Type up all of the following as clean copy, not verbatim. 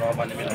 అందరికీ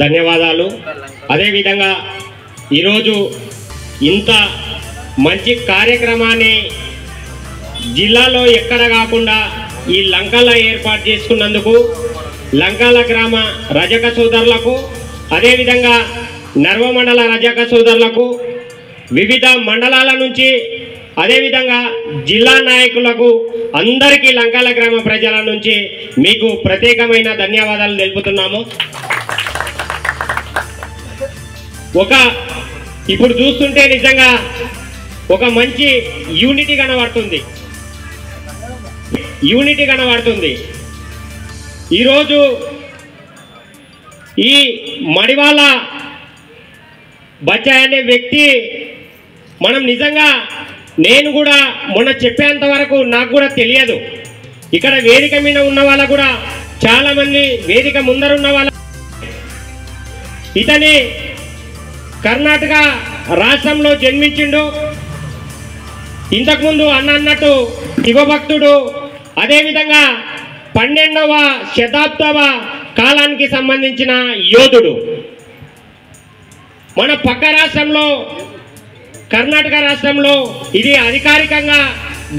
ధన్యవాదాలు. అదేవిధంగా ఈరోజు ఇంత మంచి కార్యక్రమాన్ని జిల్లాలో ఎక్కడ కాకుండా ఈ లంకలో ఏర్పాటు చేసుకున్నందుకు లంకాల గ్రామ రజక సోదరులకు, అదేవిధంగా నర్వ మండల రజక సోదరులకు, వివిధ మండలాల నుంచి, అదేవిధంగా జిల్లా నాయకులకు అందరికీ లంకాల గ్రామ ప్రజల నుంచి మీకు ప్రత్యేకమైన ధన్యవాదాలు తెలుపుతున్నాము. ఇప్పుడు చూస్తుంటే నిజంగా ఒక మంచి యూనిటీ కనబడుతుంది. ఈరోజు ఈ మడివాళ్ళ బచ్చాయ్ అనే వ్యక్తి మనం నిజంగా నేను కూడా మొన్న చెప్పేంత వరకు నాకు కూడా తెలియదు. ఇక్కడ వేదిక మీద ఉన్న వాళ్ళ కూడా చాలామంది వేదిక ముందర ఉన్న వాళ్ళ ఇతని కర్ణాటక రాష్ట్రంలో జన్మించిండు. ఇంతకుముందు అన్నట్టు శివభక్తుడు, అదేవిధంగా 12వ శతాబ్దవ కాలానికి సంబంధించిన యోధుడు. మన పక్క రాష్ట్రంలో కర్ణాటక రాష్ట్రంలో ఇది అధికారికంగా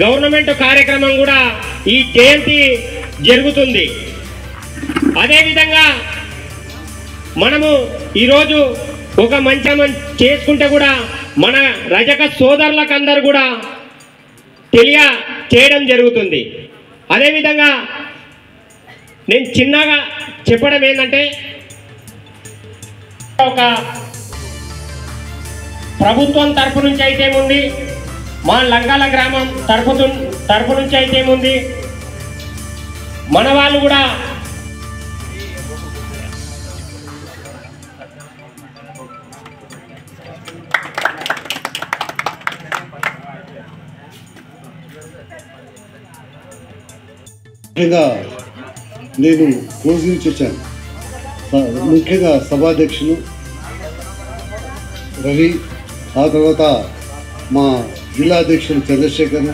గవర్నమెంట్ కార్యక్రమం కూడా ఈ జయంతి జరుగుతుంది. అదేవిధంగా మనము ఈరోజు ఒక మంచి చేసుకుంటే కూడా మన రజక సోదరులకు అందరూ కూడా తెలియచేయడం జరుగుతుంది. అదేవిధంగా నేను చిన్నగా చెప్పడం ఏంటంటే, ఒక ప్రభుత్వం తరపు నుంచి అయితే ఉంది, మా లంకాల గ్రామం తరపు నుంచి అయితే ఉంది, మన వాళ్ళు కూడా ముఖ్యంగా నేను కోసి నుంచి వచ్చాను. ముఖ్యంగా సభాధ్యక్షులు రవి, ఆ తర్వాత మా జిల్లా అధ్యక్షులు చంద్రశేఖర్,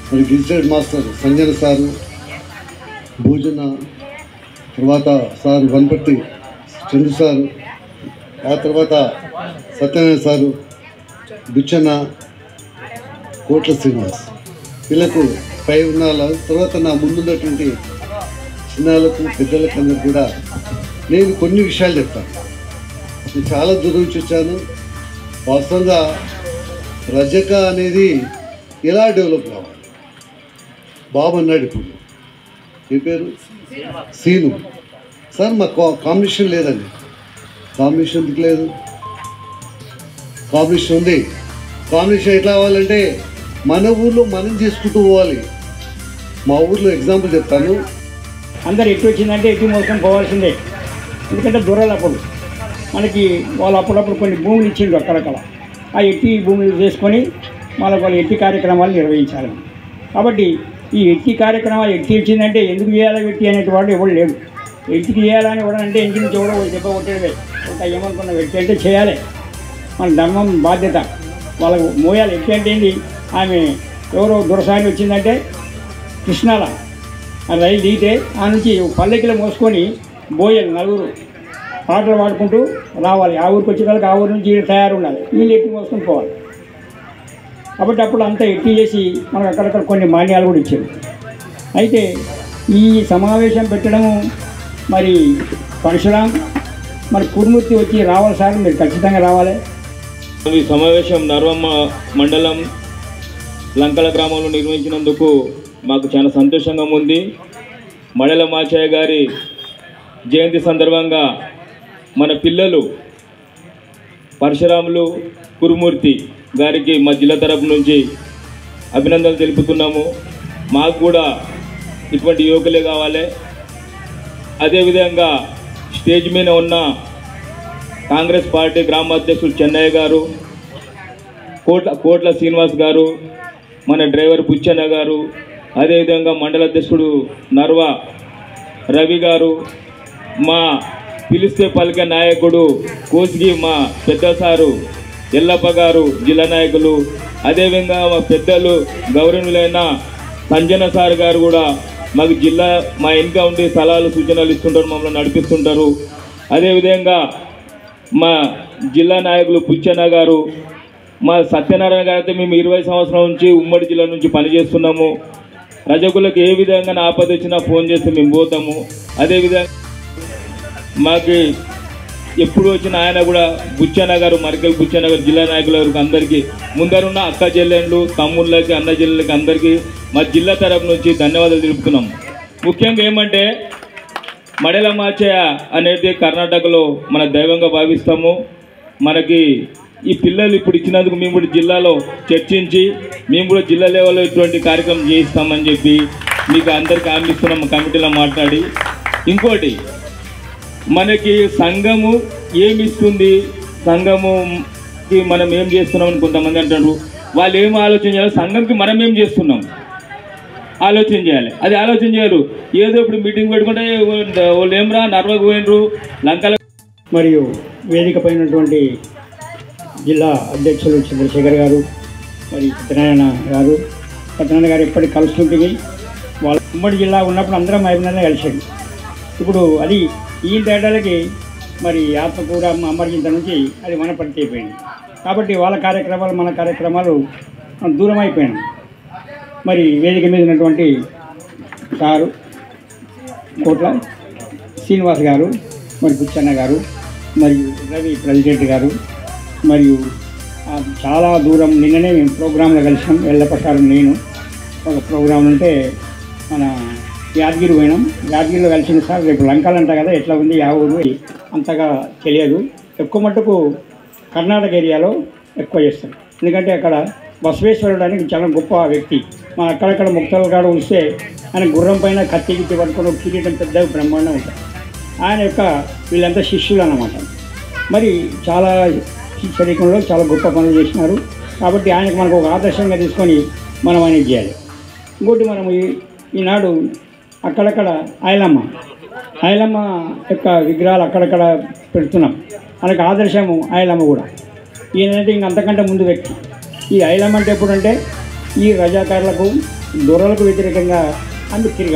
మరి గిజిటెడ్ మాస్టర్ సంజన సారు, భోజన, తర్వాత సార్ వనపర్తి చంద్ర సారు, ఆ తర్వాత సత్యనారాయణ సారు, బుచ్చన్న, కోట్ల శ్రీనివాస్, వీళ్ళకు పై ఉన్న తర్వాత నా ముందున్నటువంటి చిన్నాలకు పెద్దలకు అందరు కూడా నేను కొన్ని విషయాలు చెప్తాను. నేను చాలా దూరం నుంచి వచ్చాను. వాస్తవంగా రజక అనేది ఎలా డెవలప్ కావాలి, బాబు అన్నాడు. ఇప్పుడు ఏ పేరు? సీను సార్. మా కాంబినేషన్ లేదండి. కాంబినేషన్ ఎందుకు లేదు? కాంబినేషన్ ఉంది. కాంబినేషన్ ఎట్లా కావాలంటే మన ఊర్లో మనం చేసుకుంటూ పోవాలి. మా ఊర్లో ఎగ్జాంపుల్ చెప్తాను. అందరు ఎట్టి వచ్చిందంటే ఎట్టి మోసుకొని పోవాల్సిందే. ఎందుకంటే దూరాలు అప్పుడు మనకి వాళ్ళు అప్పుడప్పుడు కొన్ని భూములు ఇచ్చిండ్రు అక్కడక్కడ. ఆ ఎట్టి భూములు చేసుకొని వాళ్ళు ఎట్టి కార్యక్రమాలు నిర్వహించాలి. కాబట్టి ఈ ఎట్టి కార్యక్రమాలు ఎట్టి ఇచ్చిందంటే ఎందుకు చేయాలి ఎట్టి అనేటి వాడు ఎవరు లేడు. ఎట్టికి చేయాలని కూడా అంటే ఇంటి నుంచి ఎవడో దెబ్బ కొట్టేదే. ఒక ఏమనుకున్న వ్యక్తి అంటే చేయాలి, మన ధర్మం బాధ్యత, వాళ్ళకు మోయాలి. ఎట్టి అంటే ఏంటి, ఆమె ఎవరో దురసాని వచ్చిందంటే కృష్ణాల ఆ రైలు దిగితే ఆ నుంచి పల్లెకిలో మోసుకొని బోయలు నలుగురు పాటలు పాడుకుంటూ రావాలి. ఆ ఊరికి వచ్చేదానికి ఆ ఊరి నుంచి తయారు ఉండాలి, వీళ్ళు ఎట్టి మోసుకొని పోవాలి. కాబట్టి అప్పుడు అంతా ఎట్టి చేసి మనకు అక్కడక్కడ కొన్ని మాన్యాలు కూడా ఇచ్చారు. అయితే ఈ సమావేశం పెట్టడము మరి పరశురాం మరి కురుమూర్తి వచ్చి రావాలి సార్, మీరు ఖచ్చితంగా రావాలి. ఈ సమావేశం నర్వమ్మ మండలం లంకల గ్రామంలో నిర్వహించినందుకు మాకు చాలా సంతోషంగా ఉంది. మడల మాచయ్య గారి జయంతి సందర్భంగా మన పిల్లలు పరశురాములు కురుమూర్తి గారికి మా జిల్లా తరపు నుంచి అభినందనలు తెలుపుతున్నాము. మాకు కూడా ఇటువంటి యువకులే కావాలి. అదేవిధంగా స్టేజ్ మీద ఉన్న కాంగ్రెస్ పార్టీ గ్రామ అధ్యక్షుడు చెన్నయ్య గారు, కోట్ల శ్రీనివాస్ గారు, మన డ్రైవర్ బుచ్చన్న గారు, అదేవిధంగా మండల అధ్యక్షుడు నర్వ రవి గారు, మా పిలిస్తే పలికే నాయకుడు కోసిగి మా పెద్ద సారు ఎల్లప్ప గారు జిల్లా నాయకులు, అదేవిధంగా మా పెద్దలు గౌరవనీయులైన సంజన సార్ గారు కూడా మాకు మా వెనుక ఉండి సలహాలు సూచనలు ఇస్తుంటారు, మమ్మల్ని నడిపిస్తుంటారు. అదేవిధంగా మా జిల్లా నాయకులు బుచ్చన్న గారు, మా సత్యనారాయణ గారు అయితే మేము 20 సంవత్సరాల నుంచి ఉమ్మడి జిల్లా నుంచి పనిచేస్తున్నాము. రజకులకు ఏ విధంగా ఆపద వచ్చినా ఫోన్ చేస్తే మేము పోతాము. అదేవిధంగా మాకు ఎప్పుడు వచ్చిన ఆయన కూడా బుచ్చన్న గారు, మరికల్ బుచ్చన్న గారు జిల్లా నాయకులకు అందరికీ ముందరున్న అక్క చెల్లెళ్ళు, తమ్ముళ్ళకి, అన్న చెల్లెళ్ళకి అందరికీ మా జిల్లా తరపు నుంచి ధన్యవాదాలు తెలుపుతున్నాం. ముఖ్యంగా ఏమంటే మడల మాచయ్య అనేది కర్ణాటకలో మన దైవంగా భావిస్తాము. మనకి ఈ పిల్లలు ఇప్పుడు ఇచ్చినందుకు మేము కూడా జిల్లాలో చర్చించి మేము కూడా జిల్లా లెవెల్లో ఇటువంటి కార్యక్రమం చేయిస్తామని చెప్పి మీకు అందరికీ హామీ ఇస్తున్నాం కమిటీలో మాట్లాడి. ఇంకోటి, మనకి సంఘము ఏమి ఇస్తుంది, సంఘముకి మనం ఏం చేస్తున్నామని కొంతమంది అంటారు. వాళ్ళు ఏం ఆలోచన చేయాలి, సంఘంకి మనం ఏం చేస్తున్నాం ఆలోచన చేయాలి. అది ఆలోచన చేయరు. ఏదో ఇప్పుడు మీటింగ్ పెట్టుకుంటే వాళ్ళు ఏమరా నర్వకు పోయినరు లంకల. మరియు వేదిక పైనటువంటి జిల్లా అధ్యక్షులు చంద్రశేఖర్ గారు, మరి సత్యనారాయణ గారు ఎప్పటికీ కలుస్తుంటుంది. వాళ్ళ ఉమ్మడి జిల్లా ఉన్నప్పుడు అందరం అభినందన కలిసాడు. ఇప్పుడు అది ఈ తేడాలకి మరి ఆత్మకూర అమర్చింత నుంచి అది మన పరిస్థితి అయిపోయింది. కాబట్టి వాళ్ళ కార్యక్రమాలు మన కార్యక్రమాలు దూరం అయిపోయాయి. మరి వేదిక మీద ఉన్నటువంటి సారు కోట్ల శ్రీనివాస్ గారు, మరి బుచ్చన్న గారు, మరియు రవి ప్రెసిడెంట్ గారు, మరియు చాలా దూరం నిన్ననే మేము ప్రోగ్రాంలో కలిసాం. ఎల్లపసారు నేను ఒక ప్రోగ్రాం ఉంటే మన యాదగిరి పోయినాం. యాదగిరిలో కలిసిన సార్ రేపు లంకలంట కదా, ఎట్లా ఉంది ఆ ఊరు అంతగా తెలియదు. ఎక్కువ మట్టుకు కర్ణాటక ఏరియాలో ఎక్కువ చేస్తారు. ఎందుకంటే అక్కడ బసవేశ్వరుడు అని చాలా గొప్ప వ్యక్తి. మన అక్కడక్కడ ముక్తల కాడ ఉంటే ఆయన గుర్రం పైన కత్తి గిత్తి పట్టుకొని కిరీటం పెద్ద బ్రహ్మాండం ఉంటుంది. ఆయన యొక్క వీళ్ళంతా శిష్యులు అన్నమాట. మరి చాలా శరీరంలో చాలా గొప్ప పనులు చేసినారు. కాబట్టి ఆయనకు మనకు ఒక ఆదర్శంగా తీసుకొని మనం ఆయన చేయాలి. ఇంకోటి మనం ఈనాడు అక్కడక్కడ ఆయలమ్మ యొక్క విగ్రహాలు అక్కడక్కడ పెడుతున్నాం. మనకు ఆదర్శము ఆయలమ్మ కూడా. ఈయనంటే ఇంక అంతకంటే ముందు వ్యక్తి. ఈ ఆయలమ్మ అంటే ఎప్పుడంటే ఈ రజాకారులకు దొరలకు వ్యతిరేకంగా అందుకు తిరిగి